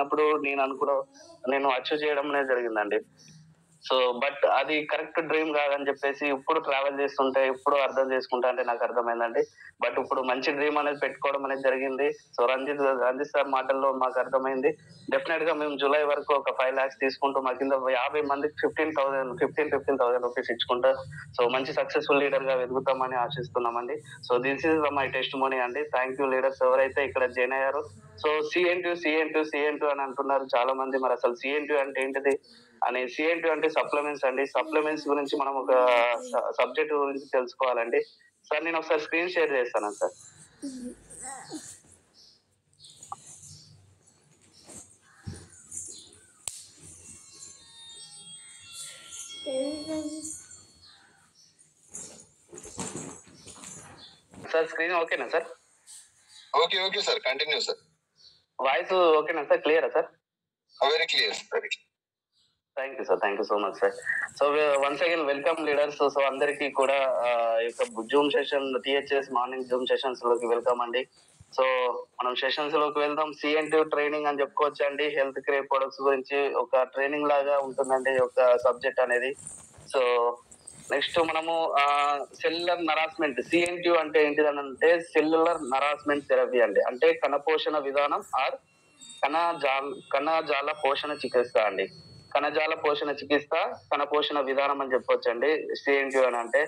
చిన్నప్పుడు నేను అచీవ్ చేయడం అనేది జరిగిందండి. సో, బట్ అది కరెక్ట్ డ్రీమ్ కాదని చెప్పేసి ఇప్పుడు ట్రావెల్ చేస్తుంటే, ఇప్పుడు అర్థం చేసుకుంటా అంటే నాకు అర్థమైందండి. బట్ ఇప్పుడు మంచి డ్రీమ్ అనేది పెట్టుకోవడం అనేది జరిగింది. సో, రంజిత్ సార్ మాటల్లో మాకు అర్థమైంది. డెఫినెట్‌గా మేము జూలై వరకు ఒక 5,00,000 తీసుకుంటూ మా కింద 50 మందికి 15,000 రూపీస్ ఇచ్చుకుంటా సో, మంచి సక్సెస్‌ఫుల్ లీడర్‌గా ఎదుగుతామని ఆశిస్తున్నామండి. So, this is my testimony అండి. థాంక్ యూ లీడర్స్ ఎవరైతే ఇక్కడ జాయిన్ అయ్యారో. సో, సీఎన్‌టూ అని అంటున్నారు చాలా మంది. మరసలు సీఎన్‌టూ అంటే ఏంటిది? సీఎన్‌టూ అంటే సప్లిమెంట్స్ అండి. సప్లిమెంట్స్ గురించి మనం ఒక సబ్జెక్ట్ గురించి తెలుసుకోవాలండి. సార్ నేను ఒకసారి స్క్రీన్ షేర్ చేస్తానా సార్? సార్ స్క్రీన్ ఓకేనా sir? Okay sir, continue sir. Voice ఓకేనా సార్? క్లియరా sir? Very clear sir. Thank you so much sir. So once again welcome leaders. So అందరికీ కూడా ఈ యొక్క zoom session THS morning zoom sessions లోకి welcome అండి. So మనం సెషన్స్ లోకి వెళ్దాం. సిఎన్టీ ట్రైనింగ్ అని చెప్పుకోవచ్చు అండి. హెల్త్ కేర్ ప్రొడక్ట్స్ గురించి ఒక ట్రైనింగ్ లాగా ఉంటుందండి ఒక సబ్జెక్ట్ అనేది. సో నెక్స్ట్ మనము సెల్యులర్ నరాస్మెంట్. సిఎన్టీ అంటే ఏంటిదనంటే సెల్యులర్ నరాస్మెంట్ థెరపీ అండి. అంటే కణపోషణ విధానం ఆర్ కణజాల పోషణ చికిత్స అండి. కణజాల పోషణ చికిత్స, కణ పోషణ విధానం అని చెప్పొచ్చండి సిఎన్టీ అని అంటే.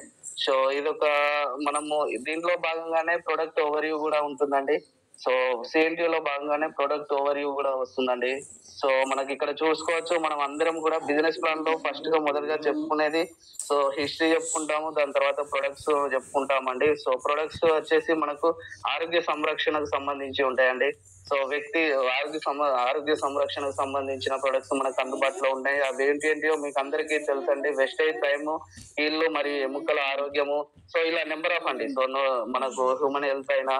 సో ఇదొక మనము దీంట్లో భాగంగానే ప్రొడక్ట్ ఓవర్వ్యూ కూడా ఉంటుందండి. సో సిఎన్టీ లో భాగంగానే ప్రొడక్ట్ ఓవర్వ్యూ కూడా వస్తుందండి. సో మనకి ఇక్కడ చూసుకోవచ్చు, మనం అందరం కూడా బిజినెస్ ప్లాన్ లో ఫస్ట్ గా మొదటగా చెప్పుకునేది సో హిస్టరీ చెప్పుకుంటాము, దాని తర్వాత ప్రొడక్ట్స్ చెప్పుకుంటామండి. సో ప్రొడక్ట్స్ వచ్చేసి మనకు ఆరోగ్య సంరక్షణకు సంబంధించి ఉంటాయండి. సో వ్యక్తి ఆరోగ్య సంరక్షణకు సంబంధించిన ప్రొడక్ట్స్ మనకు అందుబాటులో ఉన్నాయి. అవి ఏంటో మీకు అందరికీ తెలుసండి. వెస్టేజ్ టైమ్, కీళ్ళు మరియు ఎముకల ఆరోగ్యము, సో ఇలా నెంబర్ ఆఫ్ అండి. సో మనకు హ్యూమన్ హెల్త్ అయినా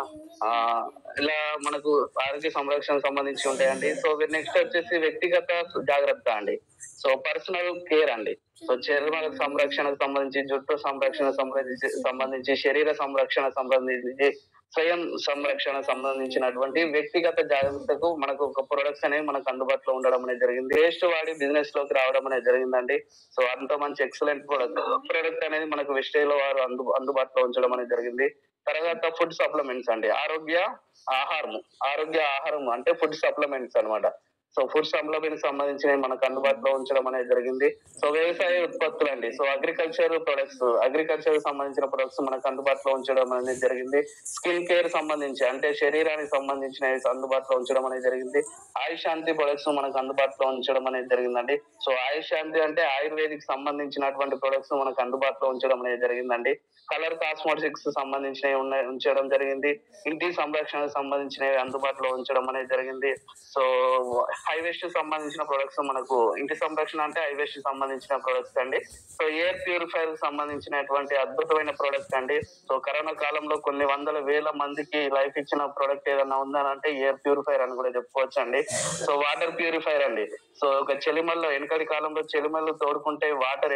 ఇలా మనకు ఆరోగ్య సంరక్షణకు సంబంధించి ఉంటాయండి. సో నెక్స్ట్ వచ్చేసి వ్యక్తిగత జాగ్రత్త అండి. సో పర్సనల్ కేర్ అండి. సో చర్మ సంరక్షణకు సంబంధించి, జుట్టు సంరక్షణ సంబంధించి శరీర సంరక్షణ సంబంధించి, స్వయం సంరక్షణ సంబంధించినటువంటి వ్యక్తిగత జాగ్రత్తకు మనకు ఒక ప్రొడక్ట్స్ అనేవి మనకు అందుబాటులో ఉండడం అనేది జరిగింది. వేస్ట్ వాడి బిజినెస్ లోకి రావడం అనేది జరిగిందండి. సో అంత మంచి ఎక్సలెంట్ ప్రొడక్ట్ అనేది మనకు వెస్టేజ్ లో వారు అందుబాటులో ఉంచడం అనేది జరిగింది. తర్వాత ఫుడ్ సప్లిమెంట్స్ అండి. ఆరోగ్య ఆహారం అంటే ఫుడ్ సప్లిమెంట్స్ అన్నమాట. సో ఫుడ్ సప్లిమెంట్స్ సంబంధించినవి మనకు అందుబాటులో ఉంచడం అనేది జరిగింది. సో వ్యవసాయ ఉత్పత్తులు అండి. సో అగ్రికల్చర్ సంబంధించిన ప్రొడక్ట్స్ మనకు అందుబాటులో ఉంచడం అనేది జరిగింది. స్కిన్ కేర్ సంబంధించి అంటే శరీరానికి సంబంధించినవి అందుబాటులో ఉంచడం అనేది జరిగింది. ఆయుషాంతి ప్రొడక్ట్స్ మనకు అందుబాటులో ఉంచడం అనేది జరిగిందండి. సో ఆయుషాంతి అంటే ఆయుర్వేదిక్ సంబంధించినటువంటి ప్రొడక్ట్స్ మనకు అందుబాటులో ఉంచడం అనేది జరిగిందండి. కలర్ కాస్మోటిక్స్ సంబంధించినవి ఉంచడం జరిగింది. ఇంటి సంరక్షణకు సంబంధించినవి అందుబాటులో ఉంచడం అనేది జరిగింది. సో హైవేస్ట్ సంబంధించిన ప్రొడక్ట్స్ మనకు ఇంటి సంరక్షణ అంటే హైవేస్ట్ సంబంధించిన ప్రొడక్ట్స్ అండి. సో ఎయిర్ ప్యూరిఫైర్ సంబంధించినటువంటి అద్భుతమైన ప్రొడక్ట్ అండి. సో కరోనా కాలంలో కొన్ని వందల వేల మందికి లైఫ్ ఇచ్చిన ప్రొడక్ట్ ఏదన్నా ఉందని అంటే ఎయిర్ ప్యూరిఫైర్ అని కూడా చెప్పుకోవచ్చు అండి. సో వాటర్ ప్యూరిఫైర్ అండి. సో ఒక చలిమల్లో వెనకటి కాలంలో చలిమల్లు తోడుకుంటే వాటర్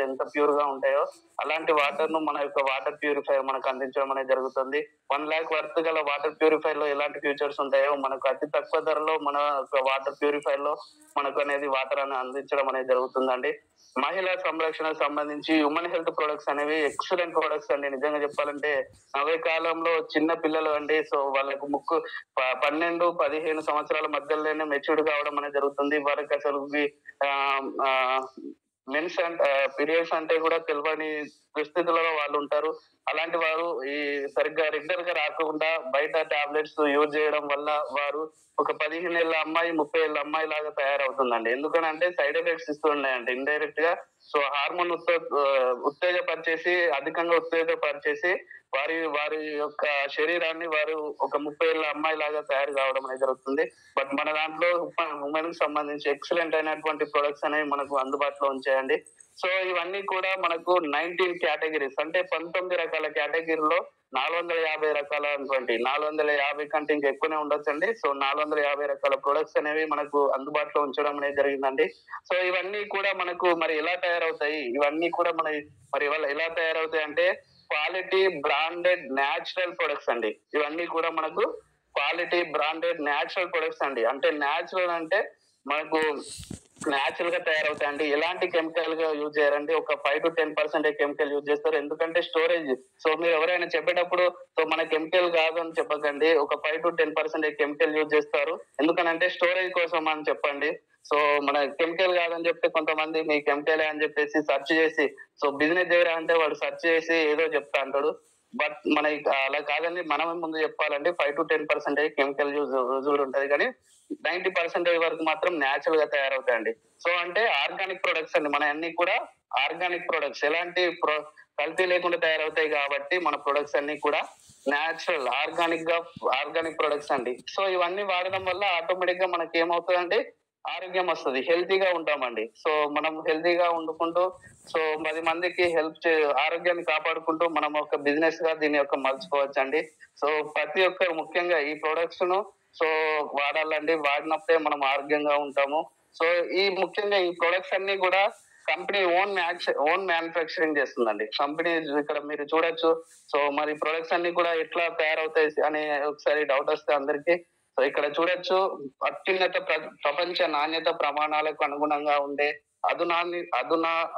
ఎంత ప్యూర్ గా ఉంటాయో అలాంటి వాటర్ ను మన యొక్క వాటర్ ప్యూరిఫైర్ మనకు అందించడం అనేది జరుగుతుంది. 1,00,000 వర్త్ గల వాటర్ ప్యూరిఫైర్ లో ఎలాంటి ఫీచర్స్ ఉంటాయో మనకు అతి తక్కువ ధరలో మన యొక్క వాటర్ ప్యూరిఫైర్ లో మనకు అనేది వాటర్ అని అందించడం అనేది జరుగుతుందండి. మహిళా సంరక్షణకు సంబంధించి హ్యూమన్ హెల్త్ ప్రొడక్ట్స్ అనేవి ఎక్సలెంట్ ప్రొడక్ట్స్ అండి. నిజంగా చెప్పాలంటే నవే కాలంలో చిన్న పిల్లలు అండి. సో వాళ్ళకు 12-15 సంవత్సరాల మధ్యలోనే మెచ్యూర్డ్ కావడం అనేది జరుగుతుంది. వారికి అసలు మెన్స్ అంటే పీరియడ్స్ అంటే కూడా తెలియని దుస్థితులలో వాళ్ళు ఉంటారు. అలాంటి వారు ఈ సరిగ్గా రెగ్యులర్ గా రాకుండా బయట టాబ్లెట్స్ యూజ్ చేయడం వల్ల వారు ఒక 15 ఏళ్ల అమ్మాయి 30 ఏళ్ల అమ్మాయి లాగా తయారవుతుందండి. ఎందుకనంటే సైడ్ ఎఫెక్ట్స్ ఇస్తున్నాయండి ఇండైరెక్ట్ గా. సో హార్మోన్ అధికంగా ఉత్తేజపరిచేసి వారి యొక్క శరీరాన్ని వారు ఒక 30 ఏళ్ల అమ్మాయి లాగా తయారు కావడం అనేది జరుగుతుంది. బట్ మన దాంట్లో ఉమెన్ కి సంబంధించి ఎక్సలెంట్ అయినటువంటి ప్రొడక్ట్స్ అనేవి మనకు అందుబాటులో ఉంచాయండి. సో ఇవన్నీ కూడా మనకు 19 కేటగిరీస్ అంటే 19 రకాల కేటగిరీలో 450 రకాలైనటువంటి 450 కంటే ఇంకా ఎక్కువనే ఉండొచ్చండి. సో 450 రకాల ప్రొడక్ట్స్ అనేవి మనకు అందుబాటులో ఉంచడం అనేది జరిగిందండి. సో ఇవన్నీ కూడా మనకు మరి ఎలా తయారవుతాయి? ఇవన్నీ కూడా ఎలా తయారవుతాయి అంటే క్వాలిటీ బ్రాండెడ్ న్యాచురల్ ప్రొడక్ట్స్ అండి. ఇవన్నీ కూడా మనకు క్వాలిటీ బ్రాండెడ్ న్యాచురల్ ప్రొడక్ట్స్ అండి. అంటే న్యాచురల్ అంటే మనకు న్యాచురల్ గా తయారవుతాయండి. ఎలాంటి కెమికల్ గా యూజ్ చేయరండి. ఒక 5 to 10% కెమికల్ యూజ్ చేస్తారు. ఎందుకంటే స్టోరేజ్. సో మీరు ఎవరైనా చెప్పేటప్పుడు సో మన కెమికల్ కాదు అని చెప్పకండి. ఒక 5 to 10% కెమికల్ యూజ్ చేస్తారు. ఎందుకనంటే స్టోరేజ్ కోసం అని చెప్పండి. సో మన కెమికల్ కాదని చెప్తే కొంతమంది మీ కెమికల్ అని చెప్పేసి సెర్చ్ చేసి సో బిజినెస్ దగ్గర అంటే వాడు సెర్చ్ చేసి ఏదో చెప్తా అంటాడు. బట్ మన అలా కాదండి. మనమే ముందు చెప్పాలండి. 5 to 10% కెమికల్ యూజ్ ఉంటది కానీ 90% వరకు మాత్రం న్యాచురల్ గా తయారవుతాయండి. సో అంటే ఆర్గానిక్ ప్రొడక్ట్స్ అండి. మన అన్ని కూడా ఆర్గానిక్ ప్రొడక్ట్స్. ఎలాంటి కల్తీ లేకుండా తయారవుతాయి కాబట్టి మన ప్రొడక్ట్స్ అన్ని కూడా న్యాచురల్ ఆర్గానిక్ ప్రొడక్ట్స్ అండి. సో ఇవన్నీ వాడడం వల్ల ఆటోమేటిక్ గా మనకి ఏమవుతుందంటే ఆరోగ్యం వస్తుంది. హెల్తీగా ఉంటామండి. సో మనం హెల్తీగా వండుకుంటూ సో 10 మందికి ఆరోగ్యాన్ని కాపాడుకుంటూ మనం ఒక బిజినెస్ గా దీని యొక్క మలుచుకోవచ్చు అండి. సో ప్రతి ఒక్కరు ముఖ్యంగా ఈ ప్రొడక్ట్స్ ను సో వాడాలండి. వాడినప్పుడే మనం ఆరోగ్యంగా ఉంటాము. సో ముఖ్యంగా ఈ ప్రొడక్ట్స్ అన్ని కూడా కంపెనీ ఓన్ మ్యానుఫ్యాక్చరింగ్ చేస్తుందండి. కంపెనీ ఇక్కడ మీరు చూడొచ్చు. సో మరి ప్రొడక్ట్స్ అన్ని కూడా ఎట్లా తయారవుతాయి అని ఒకసారి డౌట్ వస్తే అందరికి సో ఇక్కడ చూడొచ్చు. అత్యున్నత ప్రపంచ నాణ్యత ప్రమాణాలకు అనుగుణంగా ఉండే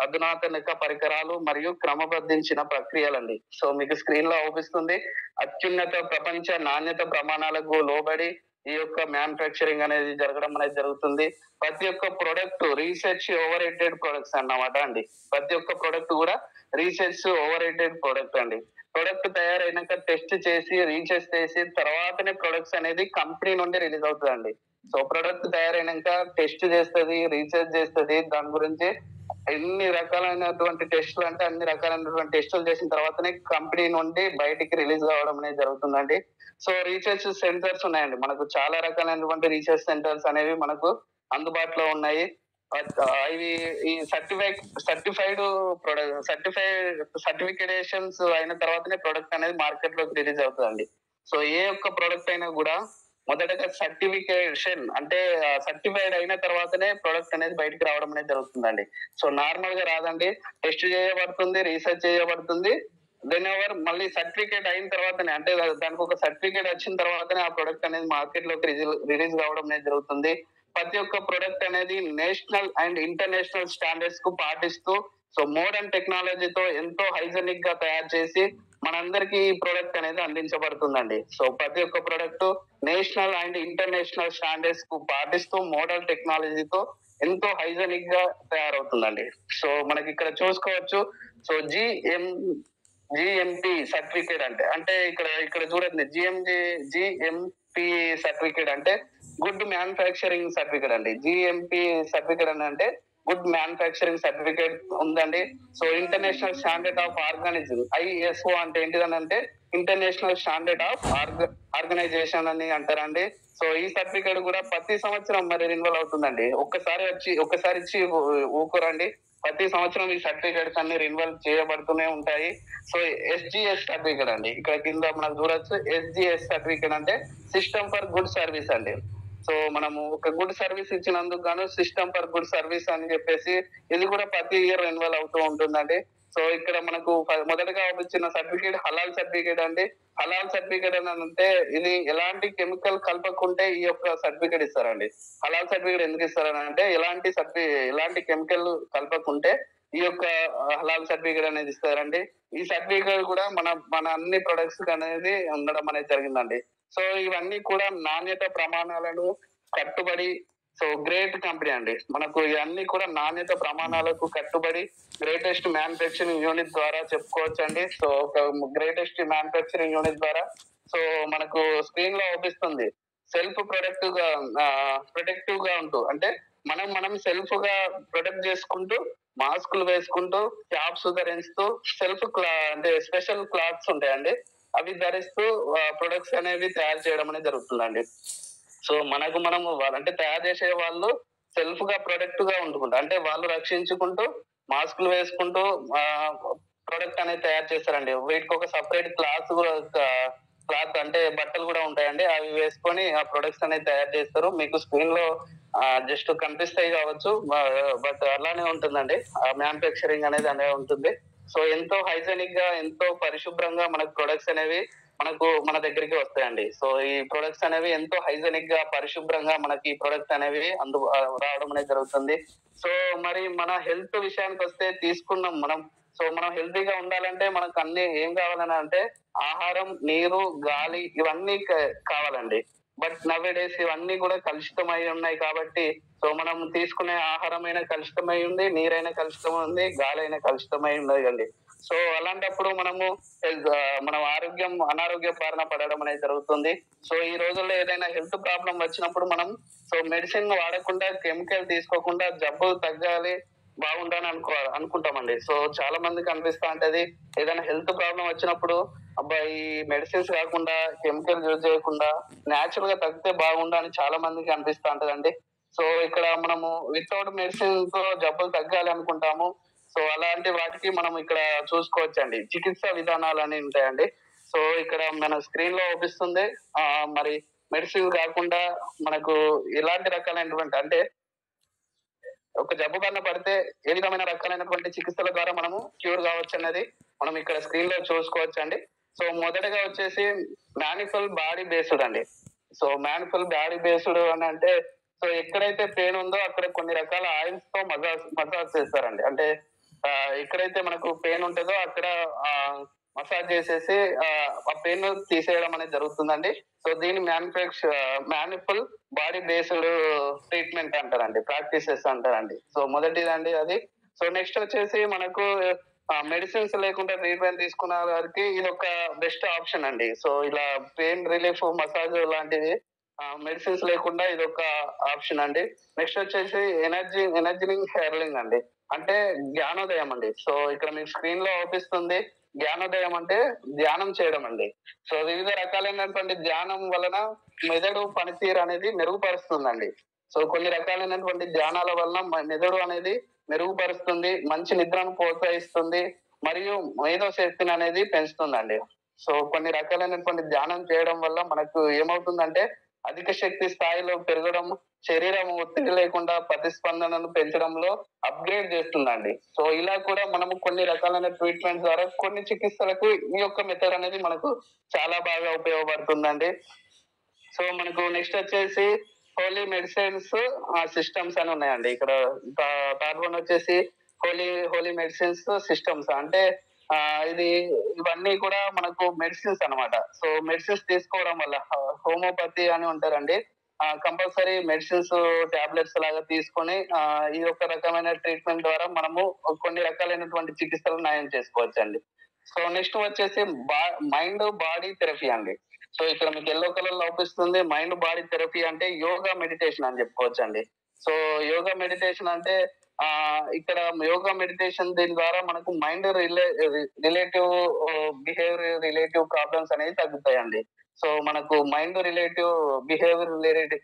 అధునాతనిక పరికరాలు మరియు క్రమబద్ధించిన ప్రక్రియలండి. సో మీకు స్క్రీన్ లో అవుపిస్తుంది. అత్యున్నత ప్రపంచ నాణ్యత ప్రమాణాలకు లోబడి ఈ యొక్క మ్యానుఫ్యాక్చరింగ్ అనేది జరగడం అనేది జరుగుతుంది. ప్రతి ఒక్క product research over rated products అన్నమాట అండి. ప్రతి ఒక్క ప్రొడక్ట్ కూడా రీసెర్చ్ ఓవర్ రేటెడ్ ప్రొడక్ట్ అండి. ప్రొడక్ట్ తయారైనాక టెస్ట్ చేసి రీసెర్చ్ చేసి తర్వాతనే ప్రొడక్ట్స్ అనేది కంపెనీ నుండి రిలీజ్ అవుతుందండి. సో ప్రొడక్ట్ తయారైనాక టెస్ట్ చేస్తుంది, రీసెర్చ్ చేస్తుంది. దాని గురించి ఎన్ని రకాలైనటువంటి టెస్టులు అంటే అన్ని రకాలైనటువంటి టెస్టులు చేసిన తర్వాతనే కంపెనీ నుండి బయటికి రిలీజ్ కావడం అనేది జరుగుతుందండి. సో రీసెర్చ్ సెంటర్స్ ఉన్నాయండి. మనకు చాలా రకాలైనటువంటి రీసెర్చ్ సెంటర్స్ అనేవి మనకు అందుబాటులో ఉన్నాయి. ఇవి ఈ సర్టిఫికేషన్స్ అయిన తర్వాతనే ప్రొడక్ట్ అనేది మార్కెట్ లోకి రిలీజ్ అవుతుందండి. సో ఏ ఒక్క ప్రొడక్ట్ అయినా కూడా మొదటగా సర్టిఫికేషన్ అంటే సర్టిఫైడ్ అయిన తర్వాతనే ప్రొడక్ట్ అనేది బయటకు రావడం అనేది జరుగుతుందండి. సో నార్మల్ గా రాదండి. టెస్ట్ చేయబడుతుంది, రీసెర్చ్ చేయబడుతుంది. మళ్ళీ సర్టిఫికేట్ అయిన తర్వాతనే అంటే దానికి ఒక సర్టిఫికేట్ వచ్చిన తర్వాతనే ఆ ప్రొడక్ట్ అనేది మార్కెట్ లోకి రిలీజ్ కావడం అనేది జరుగుతుంది. ప్రతి ఒక్క ప్రొడక్ట్ అనేది నేషనల్ అండ్ ఇంటర్నేషనల్ స్టాండర్డ్స్ కు పాటిస్తూ సో మోడర్న్ టెక్నాలజీతో ఎంతో హైజెనిక్ గా తయారు చేసి మనందరికి ఈ ప్రొడక్ట్ అనేది అందించబడుతుందండి. సో ప్రతి ఒక్క product national and international standards కు పాటిస్తూ మోడర్న్ టెక్నాలజీతో ఎంతో హైజెనిక్ గా తయారవుతుందండి. సో మనకి ఇక్కడ చూసుకోవచ్చు. సో జిఎంపి సర్టిఫికేట్ అంటే ఇక్కడ చూడండి. జిఎంపి సర్టిఫికేట్ అంటే గుడ్ మ్యానుఫ్యాక్చరింగ్ సర్టిఫికేట్ అండి. జిఎంపి సర్టిఫికేట్ అంటే గుడ్ మ్యానుఫ్యాక్చరింగ్ సర్టిఫికేట్ ఉందండి. So international standard of organism ISO అంటే ఏంటిదనంటే ఇంటర్నేషనల్ స్టాండర్డ్ ఆఫ్ ఆర్గనైజేషన్ అని అంటారండి. సో ఈ సర్టిఫికేట్ కూడా ప్రతి సంవత్సరం మరి రిన్యూవల్ అవుతుందండి. ఒక్కసారి ఇచ్చి ఊరుకోరండి. ప్రతి సంవత్సరం ఈ సర్టిఫికేట్స్ అన్ని రిన్యూవల్ చేయబడుతూనే ఉంటాయి. సో ఎస్జిఎస్ సర్టిఫికేట్ అండి. ఇక్కడ కింద మనం చూడొచ్చు. ఎస్జిఎస్ సర్టిఫికేట్ అంటే సిస్టమ్ ఫర్ గుడ్ సర్వీస్ అండి. సో మనము ఒక గుడ్ సర్వీస్ ఇచ్చినందుకు గాను సిస్టమ్ ఫర్ గుడ్ సర్వీస్ అని చెప్పేసి ఇది కూడా ప్రతి ఇయర్ రెన్యువల్ అవుతూ ఉంటుందండి. సో ఇక్కడ మనకు మొదటగా ఇచ్చిన సర్టిఫికేట్ హలాల్ సర్టిఫికేట్ అండి. హలాల్ సర్టిఫికేట్ అని అంటే ఇది ఎలాంటి కెమికల్ కలపకుంటే ఈ యొక్క సర్టిఫికేట్ ఇస్తారండి. హలాల్ సర్టిఫికేట్ ఎందుకు ఇస్తారని అంటే ఎలాంటి కెమికల్ కలపకుంటే ఈ యొక్క హలాల్ సర్టిఫికేట్ అనేది ఇస్తారండి. ఈ సర్టిఫికేట్ కూడా మన అన్ని ప్రొడక్ట్స్ అనేది ఉండడం అనేది జరిగిందండి. సో ఇవన్నీ కూడా నాణ్యత ప్రమాణాలను కట్టుబడి సో గ్రేట్ కంపెనీ అండి. మనకు ఇవన్నీ కూడా నాణ్యత ప్రమాణాలకు కట్టుబడి గ్రేటెస్ట్ మ్యానుఫ్యాక్చరింగ్ యూనిట్ ద్వారా చెప్పుకోవచ్చు అండి. సో ఒక గ్రేటెస్ట్ మ్యానుఫ్యాక్చరింగ్ యూనిట్ ద్వారా సో మనకు స్క్రీన్ లో అవుపిస్తుంది. సెల్ఫ్ ప్రొటెక్టివ్ గా ఉంటూ అంటే మనం సెల్ఫ్ గా ప్రొటెక్ట్ చేసుకుంటూ మాస్కులు వేసుకుంటూ క్యాప్స్ ధరిస్తూ అంటే స్పెషల్ క్లాత్స్ ఉంటాయండి. అవి ధరిస్తూ ప్రొడక్ట్స్ అనేవి తయారు చేయడం అనేది జరుగుతుందండి. సో మనం అంటే తయారు చేసే వాళ్ళు సెల్ఫ్ గా ప్రొడక్ట్ గా ఉంటుకుంటారు. అంటే వాళ్ళు రక్షించుకుంటూ మాస్కులు వేసుకుంటూ ప్రొడక్ట్ అనేది తయారు చేస్తారండి. వీటికి ఒక సపరేట్ క్లాత్ అంటే బట్టలు కూడా ఉంటాయండి. అవి వేసుకొని ఆ ప్రొడక్ట్స్ అనేది తయారు చేస్తారు. మీకు స్క్రీన్ లో జస్ట్ కనిపిస్తాయి కావచ్చు, బట్ అలానే ఉంటుందండి. ఆ మ్యానుఫ్యాక్చరింగ్ అనేది అనే ఉంటుంది. సో ఎంతో హైజెనిక్ గా ఎంతో పరిశుభ్రంగా మనకు ప్రొడక్ట్స్ అనేవి మన దగ్గరికి వస్తాయండి. సో ఈ ప్రొడక్ట్స్ అనేవి ఎంతో హైజెనిక్ గా పరిశుభ్రంగా మనకి ప్రొడక్ట్స్ అనేవి రావడం అనేది జరుగుతుంది. సో మరి మన హెల్త్ విషయానికి వస్తే తీసుకున్నాం మనం. సో మనం హెల్తీగా ఉండాలంటే మనకు అన్ని ఏం కావాలని అంటే ఆహారం, నీరు, గాలి ఇవన్నీ కావాలండి. బట్ నవ్ డేస్ ఇవన్నీ కూడా కలుషితమై ఉన్నాయి కాబట్టి సో మనం తీసుకునే ఆహారమైన కలుషితమై ఉంది, నీరైనా కలుషితమై ఉంది, గాలైనా కలుషితమై ఉన్నదండి. సో అలాంటప్పుడు మనం అనారోగ్య బారిన పడడం అనేది జరుగుతుంది. సో ఈ రోజుల్లో ఏదైనా హెల్త్ ప్రాబ్లం వచ్చినప్పుడు మనం సో మెడిసిన్ వాడకుండా, కెమికల్ తీసుకోకుండా జబ్బు తగ్గాలి, బాగుండాలని అనుకుంటామండి. సో చాలా మందికి అనిపిస్తా ఉంటది ఏదైనా హెల్త్ ప్రాబ్లం వచ్చినప్పుడు అబ్బాయి మెడిసిన్స్ కాకుండా, కెమికల్ యూజ్ చేయకుండా న్యాచురల్ గా తగ్గితే బాగుండు అని చాలా మందికి అనిపిస్తా ఉంటదండి. సో ఇక్కడ మనము వితౌట్ మెడిసిన్ తో జబ్బులు తగ్గాలి అనుకుంటాము. సో అలాంటి వాటికి మనం ఇక్కడ చూసుకోవచ్చండి. చికిత్సా విధానాలు అని ఉంటాయండి. సో ఇక్కడ మన స్క్రీన్ లో చూపిస్తుంది. మరి మెడిసిన్ కాకుండా మనకు ఎలాంటి రకాలైనటువంటి అంటే ఒక జబ్బు బారిన పడితే ఏ విధమైన రకాలైనటువంటి చికిత్సల ద్వారా మనము క్యూర్ కావచ్చు అనేది మనం ఇక్కడ స్క్రీన్ లో చూసుకోవచ్చండి. సో మొదటగా వచ్చేసి మ్యానిఫుల్ బాడీ బేస్డ్ అండి. సో మ్యానిఫుల్ బాడీ బేస్డ్ అని అంటే సో ఎక్కడైతే పెయిన్ ఉందో అక్కడ కొన్ని రకాల ఆయిల్స్ తో మసాజ్ చేస్తారండి. అంటే ఎక్కడైతే మనకు పెయిన్ ఉంటుందో అక్కడ మసాజ్ చేసేసి ఆ పెయిన్ తీసేయడం అనేది జరుగుతుందండి. సో దీన్ని మ్యానిఫుల్ బాడీ బేస్డ్ ట్రీట్మెంట్ అంటారండి, ప్రాక్టీసెస్ అంటారండి. సో మొదటిదండి అది. సో నెక్స్ట్ వచ్చేసి మనకు మెడిసిన్స్ లేకుండా ట్రీట్మెంట్ తీసుకున్న వారికి ఇది ఒక బెస్ట్ ఆప్షన్ అండి. సో ఇలా పెయిన్ రిలీఫ్ మసాజ్ లాంటివి మెడిసిన్స్ లేకుండా ఇది ఒక ఆప్షన్ అండి. నెక్స్ట్ వచ్చేసి ఎనర్జీనింగ్ హెయిర్లింగ్ అండి, అంటే జ్ఞానోదయం అండి. సో ఇక్కడ మీకు స్క్రీన్ లో అవుపిస్తుంది. జ్ఞానోదయం అంటే ధ్యానం చేయడం అండి. సో వివిధ రకాలైనటువంటి ధ్యానం వలన మెదడు పనితీరు అనేది మెరుగుపరుస్తుందండి. సో కొన్ని రకాలైనటువంటి ధ్యానాల వలన మెదడు అనేది మెరుగుపరుస్తుంది, మంచి నిద్రను ప్రోత్సహిస్తుంది, మరియు మేధో శక్తిని అనేది పెంచుతుందండి. సో కొన్ని రకాలైనటువంటి ధ్యానం చేయడం వల్ల మనకు ఏమవుతుందంటే అధిక శక్తి స్థాయిలో పెరగడం, శరీరం ఒత్తిడి లేకుండా ప్రతిస్పందనను పెంచడంలో అప్గ్రేడ్ చేస్తుందండి. సో ఇలా కూడా మనము కొన్ని రకాలైన ట్రీట్మెంట్ ద్వారా కొన్ని చికిత్సలకు ఈ యొక్క మెథడ్ అనేది మనకు చాలా బాగా ఉపయోగపడుతుందండి. సో మనకు నెక్స్ట్ వచ్చేసి హోలీ మెడిసిన్స్ సిస్టమ్స్ అని ఉన్నాయండి. ఇక్కడ థర్డ్ వన్ వచ్చేసి హోలీ మెడిసిన్స్ సిస్టమ్స్ అంటే ఇది ఇవన్నీ కూడా మనకు మెడిసిన్స్ అన్నమాట. సో మెడిసిన్స్ తీసుకోవడం వల్ల హోమియోపతి అని ఉంటారండి. కంపల్సరీ మెడిసిన్స్ టాబ్లెట్స్ లాగా తీసుకొని ఈ యొక్క రకమైన ట్రీట్మెంట్ ద్వారా మనము కొన్ని రకాలైనటువంటి చికిత్సలు నయం చేసుకోవచ్చండి. సో నెక్స్ట్ వచ్చేసి మైండ్ బాడీ థెరపీ అండి. సో ఇక్కడ మీకు ఎల్లో కలర్ లో అవుపిస్తుంది. మైండ్ బాడీ థెరపీ అంటే యోగా మెడిటేషన్ అని చెప్పుకోవచ్చు అండి. సో యోగా మెడిటేషన్ అంటే ఇక్కడ యోగా మెడిటేషన్ దీని ద్వారా మనకు mind relative behaviour relative problems అనేవి తగ్గుతాయండి. సో మనకు మైండ్ బిహేవియర్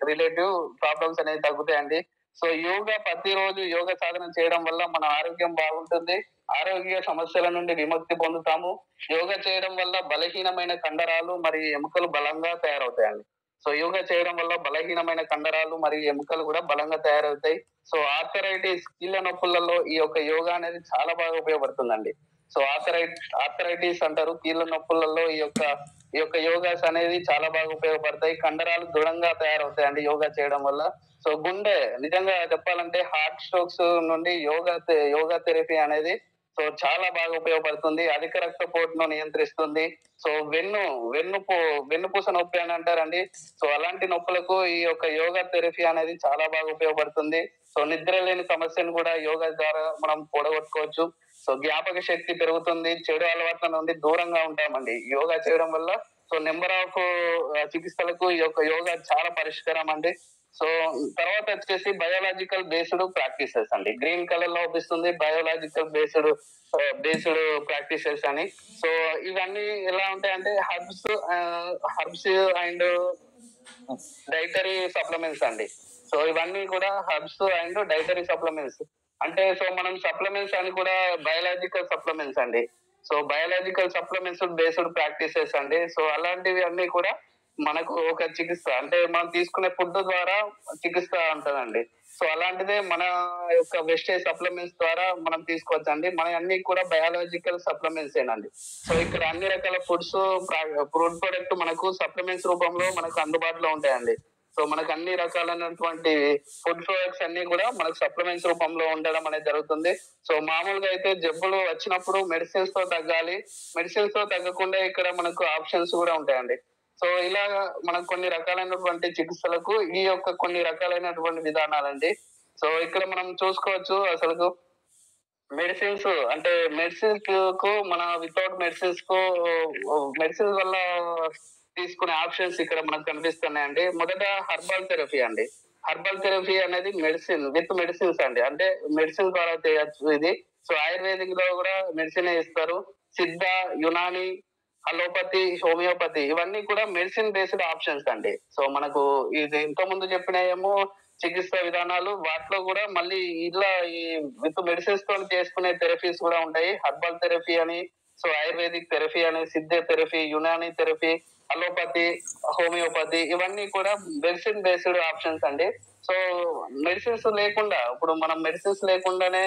రిలేటివ్ ప్రాబ్లమ్స్ అనేవి తగ్గుతాయండి. సో యోగా ప్రతిరోజు యోగా సాధన చేయడం వల్ల మన ఆరోగ్యం బాగుంటుంది, ఆరోగ్య సమస్యల నుండి విముక్తి పొందుతాము. యోగా చేయడం వల్ల బలహీనమైన కండరాలు మరియు ఎముకలు బలంగా తయారవుతాయండి. సో యోగా చేయడం వల్ల బలహీనమైన కండరాలు మరియు ఎముకలు కూడా బలంగా తయారవుతాయి. సో ఆర్థరైటిస్, కీళ్ళ నొప్పులలో ఈ యొక్క యోగా అనేది చాలా బాగా ఉపయోగపడుతుందండి. సో ఆర్థరైటిస్ అంటారు కీళ్ళ నొప్పులలో ఈ యొక్క యోగాస్ అనేది చాలా బాగా ఉపయోగపడతాయి. కండరాలు దృఢంగా తయారవుతాయండి యోగా చేయడం వల్ల. సో గుండె నిజంగా చెప్పాలంటే హార్ట్ స్ట్రోక్స్ నుండి యోగా థెరపీ అనేది సో చాలా బాగా ఉపయోగపడుతుంది. అధిక రక్తపోటును నియంత్రిస్తుంది. సో వెన్నుపూస నొప్పి అని అంటారండి. సో అలాంటి నొప్పులకు ఈ యొక్క యోగా థెరపీ అనేది చాలా బాగా ఉపయోగపడుతుంది. సో నిద్ర లేని సమస్యను కూడా యోగా ద్వారా మనం పొడగొట్టుకోవచ్చు. సో జ్ఞాపక శక్తి పెరుగుతుంది, చెడు అలవాట్ల నుండి దూరంగా ఉంటామండి యోగా చేయడం వల్ల. సో నెంబర్ ఆఫ్ చికిత్సలకు ఈ యొక్క యోగా చాలా పరిష్కారం అండి. సో తర్వాత వచ్చేసి బయోలాజికల్ బేస్డ్ ప్రాక్టీసెస్ అండి. గ్రీన్ కలర్ లో అవుపిస్తుంది బయోలాజికల్ బేస్డ్ ప్రాక్టీసెస్ అని. సో ఇవన్నీ ఎలా ఉంటాయంటే హర్బ్స్ అండ్ డైటరీ సప్లిమెంట్స్ అండి. సో ఇవన్నీ కూడా హర్బ్స్ అండ్ డైటరీ సప్లిమెంట్స్ అంటే సో మనం సప్లిమెంట్స్ అని కూడా బయోలాజికల్ సప్లిమెంట్స్ అండి. So biological supplements based practices అండి. సో అలాంటివి అన్ని కూడా మనకు ఒక చికిత్స అంటే మనం తీసుకునే ఫుడ్ ద్వారా చికిత్స ఉంటుందండి. సో అలాంటిదే మన యొక్క వెస్టేజ్ సప్లిమెంట్స్ ద్వారా మనం తీసుకోవచ్చండి. మన అన్ని కూడా బయాలజికల్ సప్లిమెంట్స్ ఏనండి. సో ఇక్కడ అన్ని రకాల ఫుడ్ ప్రొడక్ట్ మనకు సప్లిమెంట్స్ రూపంలో మనకు అందుబాటులో ఉంటాయండి. సో మనకు అన్ని రకాలైనటువంటి ఫుడ్ ప్రొడక్ట్స్ అన్ని కూడా మనకు సప్లిమెంట్స్ రూపంలో ఉండడం అనేది జరుగుతుంది. సో మామూలుగా అయితే జబ్బులు వచ్చినప్పుడు మెడిసిన్స్ తో తగ్గాలి. మెడిసిన్స్ తో తగ్గకుండా ఇక్కడ మనకు ఆప్షన్స్ కూడా ఉంటాయండి. సో ఇలా మనకు కొన్ని రకాలైనటువంటి చికిత్సలకు ఈ యొక్క కొన్ని రకాలైనటువంటి విధానాలండి. సో ఇక్కడ మనం చూసుకోవచ్చు అసలు మెడిసిన్స్ అంటే మెడిసిన్స్ కు మన వితౌట్ మెడిసిన్స్ వల్ల తీసుకునే ఆప్షన్స్ ఇక్కడ మనకు కనిపిస్తున్నాయండి. మొదట హర్బల్ థెరపీ అండి. హర్బల్ థెరపీ అనేది విత్ మెడిసిన్స్ అండి. అంటే మెడిసిన్ ద్వారా చేయొచ్చు ఇది. సో ఆయుర్వేదిక్ లో కూడా మెడిసిన్ ఇస్తారు. సిద్ధ, యునాని, అలోపతి, హోమియోపతి ఇవన్నీ కూడా మెడిసిన్ బేస్డ్ ఆప్షన్స్ అండి. సో మనకు ఇది ఇంత ముందు చెప్పిన ఏమో చికిత్స విధానాలు, వాటిలో కూడా మళ్ళీ ఇలా ఈ విత్ మెడిసిన్స్ తో చేసుకునే థెరపీస్ కూడా ఉంటాయి. హర్బల్ థెరపీ అని, సో ఆయుర్వేదిక్ థెరపీ అని, సిద్ధ therapy, Unani therapy, allopathy, homeopathy ఇవన్నీ కూడా మెడిసిన్ బేస్డ్ ఆప్షన్స్ అండి. సో మెడిసిన్స్ లేకుండా ఇప్పుడు మనం మెడిసిన్స్ లేకుండానే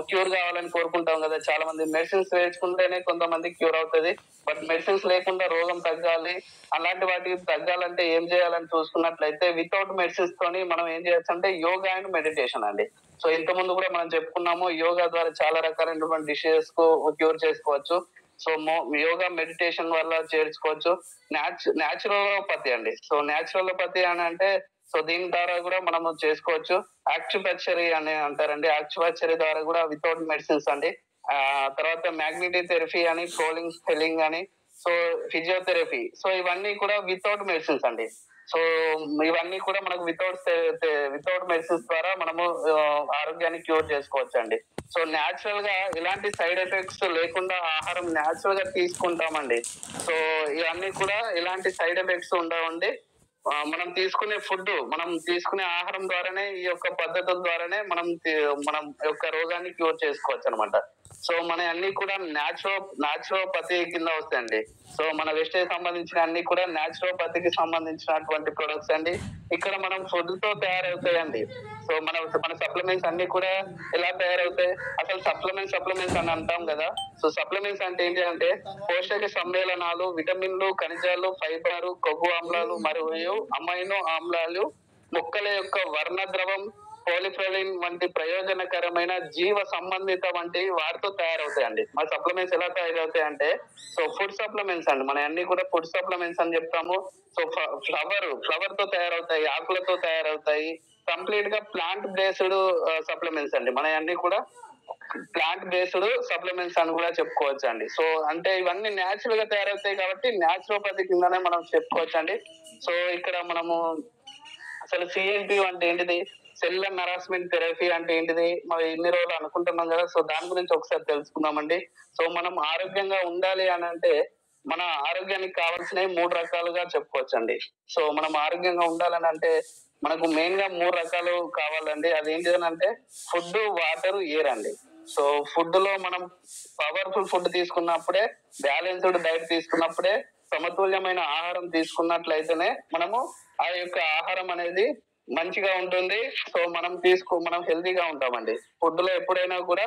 క్యూర్ కావాలని కోరుకుంటాం కదా చాలా మంది. మెడిసిన్స్ వేసుకుంటేనే కొంతమంది క్యూర్ అవుతుంది. బట్ మెడిసిన్స్ లేకుండా రోగం తగ్గాలి, అలాంటి వాటికి తగ్గాలంటే ఏం చేయాలని చూసుకున్నట్లయితే వితౌట్ మెడిసిన్స్ తోని మనం ఏం చేయొచ్చు అంటే యోగా అండ్ మెడిటేషన్ అండి. సో ఇంత ముందు కూడా మనం చెప్పుకున్నాము యోగా ద్వారా చాలా రకాలైనటువంటి డిసీజెస్ కు క్యూర్ చేసుకోవచ్చు. సో యోగా మెడిటేషన్ వల్ల చేర్చుకోవచ్చు. న్యాచురోపతి అండి. సో న్యాచురోపతి అని అంటే సో దీని ద్వారా కూడా మనము చేసుకోవచ్చు. యాక్చుపంచరీ అని అంటారండి. యాక్చుపంచరీ ద్వారా కూడా వితౌట్ మెడిసిన్స్ అండి. తర్వాత మ్యాగ్నెటిక్ థెరపీ అని, కోలింగ్ స్పెల్లింగ్ అని, సో ఫిజియోథెరపీ, సో ఇవన్నీ కూడా వితౌట్ మెడిసిన్స్ అండి. సో ఇవన్నీ కూడా మనకు వితౌట్ మెడిసిన్స్ ద్వారా మనము ఆరోగ్యాన్ని క్యూర్ చేసుకోవచ్చు అండి. సో న్యాచురల్ గా ఇలాంటి సైడ్ ఎఫెక్ట్స్ లేకుండా ఆహారం న్యాచురల్ గా తీసుకుంటామండి. సో ఇవన్నీ కూడా ఇలాంటి సైడ్ ఎఫెక్ట్స్ ఉండవండి. మనం తీసుకునే ఆహారం ద్వారానే ఈ యొక్క పద్ధతుల ద్వారానే మనం యొక్క రోగాన్ని క్యూర్ చేసుకోవచ్చు అనమాట. సో మన అన్ని కూడా న్యాచురోపతి కింద వస్తాయండి. సో మన వెస్టేజ్ సంబంధించిన అన్ని కూడా న్యాచురోపతికి సంబంధించినటువంటి ప్రొడక్ట్స్ అండి. ఇక్కడ మనం ఫుడ్ తో తయారవుతాయండి. సో మన సప్లిమెంట్స్ అన్ని కూడా ఎలా తయారవుతాయి? అసలు సప్లిమెంట్స్ అని అంటాం కదా. సో సప్లిమెంట్స్ అంటే ఏంటి అంటే పోషక సమ్మేళనాలు, విటమిన్లు, ఖనిజాలు, ఫైబర్, కొవ్వు ఆమ్లాలు మరియు అమైనో ఆమ్లాలు, మొక్కల యొక్క వర్ణద్రవం, పోలిఫెలిన్ వంటి ప్రయోజనకరమైన జీవ సంబంధిత వంటి వాటితో తయారవుతాయండి. మన సప్లిమెంట్స్ ఎలా తయారవుతాయి అంటే సో ఫుడ్ సప్లిమెంట్స్ అండి. మన అన్ని కూడా ఫుడ్ సప్లిమెంట్స్ అని చెప్తాము. సో ఫ్లవర్ తో తయారవుతాయి, ఆకులతో తయారవుతాయి. కంప్లీట్ గా ప్లాంట్ బేస్డ్ సప్లిమెంట్స్ అండి. మన అన్ని కూడా ప్లాంట్ బేస్డ్ సప్లిమెంట్స్ అని కూడా చెప్పుకోవచ్చు అండి. సో అంటే ఇవన్నీ న్యాచురల్ గా తయారవుతాయి కాబట్టి న్యాచురోపతి కిందనే మనం చెప్పుకోవచ్చు అండి. సో ఇక్కడ మనము అసలు సిఎన్టీ అంటే ఏంటిది, సెల్యులర్ నరాస్మెంట్ థెరపీ అంటే ఏంటిది, మరి ఇన్ని రోజులు అనుకుంటున్నాం కదా. సో దాని గురించి ఒకసారి తెలుసుకుందామండి. సో మనం ఆరోగ్యంగా ఉండాలి అని అంటే మన ఆరోగ్యానికి కావాల్సినవి 3 రకాలుగా చెప్పుకోవచ్చండి. సో మనం ఆరోగ్యంగా ఉండాలని అంటే మనకు మెయిన్ గా 3 రకాలు కావాలండి. అది ఏంటిదని అంటే ఫుడ్, వాటర్, ఎయిర్ అండి. సో ఫుడ్ లో మనం పవర్ఫుల్ ఫుడ్ తీసుకున్నప్పుడే, బ్యాలెన్స్డ్ డైట్ తీసుకున్నప్పుడే, సమతుల్యమైన ఆహారం తీసుకున్నట్లయితేనే మనము ఆ యొక్క ఆహారం అనేది మంచిగా ఉంటుంది. సో మనం హెల్తీగా ఉంటామండి. ఫుడ్ లో ఎప్పుడైనా కూడా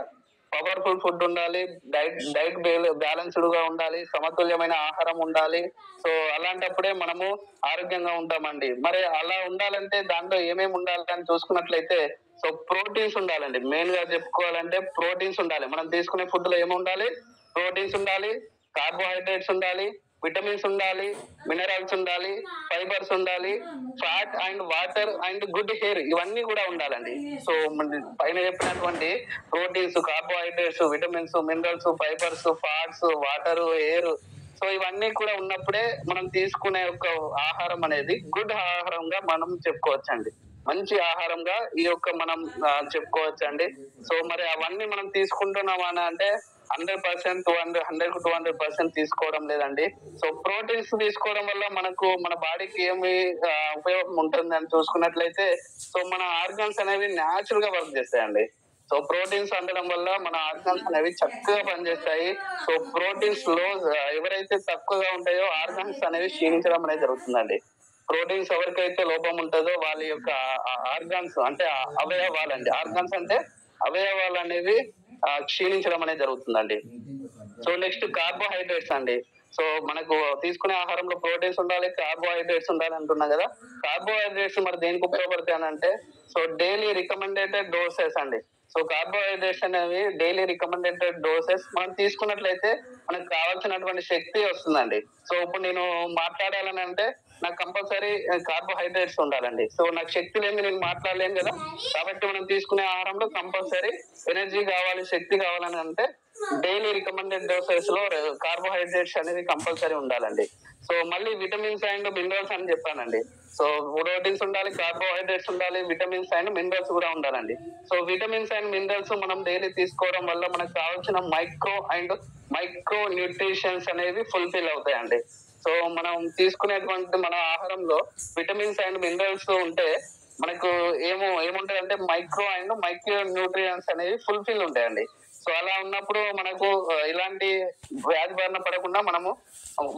పవర్ఫుల్ ఫుడ్ ఉండాలి, డైట్ బ్యాలెన్స్డ్ గా ఉండాలి, సమతుల్యమైన ఆహారం ఉండాలి. సో అలాంటప్పుడే మనము ఆరోగ్యంగా ఉంటామండి. మరి అలా ఉండాలంటే దాంట్లో ఏమేమి ఉండాలి అని చూసుకున్నట్లయితే సో ప్రోటీన్స్ ఉండాలండి. మెయిన్ గా చెప్పుకోవాలంటే ప్రోటీన్స్ ఉండాలి. మనం తీసుకునే ఫుడ్ లో ఏమి ఉండాలి? ప్రోటీన్స్ ఉండాలి, కార్బోహైడ్రేట్స్ ఉండాలి, విటమిన్స్ ఉండాలి, మినరల్స్ ఉండాలి, ఫైబర్స్ ఉండాలి, fat and water and good hair ఇవన్నీ కూడా ఉండాలండి. సో పైన చెప్పినటువంటి proteins, carbohydrates, vitamins, minerals, fibres, fats, water, air, so ఇవన్నీ కూడా ఉన్నప్పుడే మనం తీసుకునే యొక్క ఆహారం అనేది గుడ్ ఆహారంగా మనం చెప్పుకోవచ్చండి. మంచి ఆహారంగా ఈ యొక్క మనం చెప్పుకోవచ్చండి. సో మరి అవన్నీ మనం తీసుకుంటున్నాం అని అంటే 100% 200% తీసుకోవడం లేదండి. సో ప్రోటీన్స్ తీసుకోవడం వల్ల మన బాడీకి ఏమి ఉపయోగం ఉంటుంది అని చూసుకున్నట్లయితే సో మన ఆర్గన్స్ అనేవి న్యాచురల్ గా వర్క్ చేస్తాయండి. సో ప్రోటీన్స్ అందడం వల్ల మన ఆర్గాన్స్ అనేవి చక్కగా పనిచేస్తాయి. సో ప్రోటీన్స్ లో ఎవరైతే తక్కువగా ఉంటాయో ఆర్గాన్స్ అనేవి క్షీణించడం అనేది జరుగుతుందండి. ప్రోటీన్స్ ఎవరికైతే లోపం ఉంటుందో వాళ్ళ యొక్క ఆర్గాన్స్ అంటే అవయవాలండి, ఆర్గాన్స్ అంటే అవయవాలు అనేవి క్షీణించడం అనేది జరుగుతుందండి. సో నెక్స్ట్ కార్బోహైడ్రేట్స్ అండి. సో మనకు తీసుకునే ఆహారంలో ప్రోటీన్స్ ఉండాలి, కార్బోహైడ్రేట్స్ ఉండాలి అంటున్నా కదా. కార్బోహైడ్రేట్స్ మరి దేనికి ఉపయోగపడతాయి అని అంటే, సో డైలీ రికమెండేటెడ్ డోసెస్ అండి. సో కార్బోహైడ్రేట్స్ అనేవి డైలీ రికమెండేటెడ్ డోసెస్ మనం తీసుకున్నట్లయితే మనకు కావాల్సినటువంటి శక్తి వస్తుందండి. సో ఇప్పుడు నేను మాట్లాడాలని అంటే నాకు కంపల్సరీ కార్బోహైడ్రేట్స్ ఉండాలండి. సో నాకు శక్తి లేని నేను మాట్లాడలేను కదా. కాబట్టి మనం తీసుకునే ఆహారంలో కంపల్సరీ ఎనర్జీ కావాలి, శక్తి కావాలని అంటే డైలీ రికమెండెడ్ డోసెస్ లో కార్బోహైడ్రేట్స్ అనేది కంపల్సరీ ఉండాలండి. సో మళ్ళీ విటమిన్స్ అండ్ మినరల్స్ అని చెప్పానండి. సో ప్రోటీన్స్ ఉండాలి, కార్బోహైడ్రేట్స్ ఉండాలి, విటమిన్స్ అండ్ మినరల్స్ కూడా ఉండాలండి. సో విటమిన్స్ అండ్ మినరల్స్ మనం డైలీ తీసుకోవడం వల్ల మనకు కావాల్సిన మైక్రో న్యూట్రిషన్స్ అనేవి ఫుల్ఫిల్ అవుతాయండి. సో మనం తీసుకునేటువంటి మన ఆహారంలో విటమిన్స్ అండ్ మినరల్స్ ఉంటే మనకు ఏముంటాయంటే మైక్రో న్యూట్రియన్స్ అనేవి ఫుల్ఫిల్ ఉంటాయండి. సో అలా ఉన్నప్పుడు మనకు ఇలాంటి వ్యాధి బారిన పడకుండా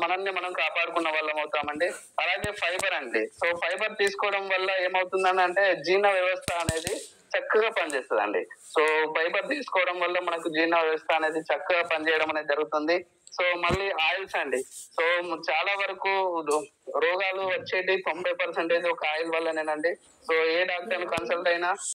మనల్ని మనం కాపాడుకున్న వాళ్ళం అవుతామండి. అలాగే ఫైబర్ అండి. సో ఫైబర్ తీసుకోవడం వల్ల ఏమవుతుందని అంటే జీర్ణ వ్యవస్థ అనేది చక్కగా పనిచేస్తుందండి. సో ఫైబర్ తీసుకోవడం వల్ల మనకు జీర్ణ వ్యవస్థ అనేది చక్కగా పనిచేయడం అనేది జరుగుతుంది. సో మళ్ళీ ఆయిల్స్ అండి. సో చాలా వరకు రోగాలు వచ్చేటి 90% ఒక ఆయిల్ వల్లనేనండి. సో ఏ డాక్టర్ కన్సల్ట్ అయినా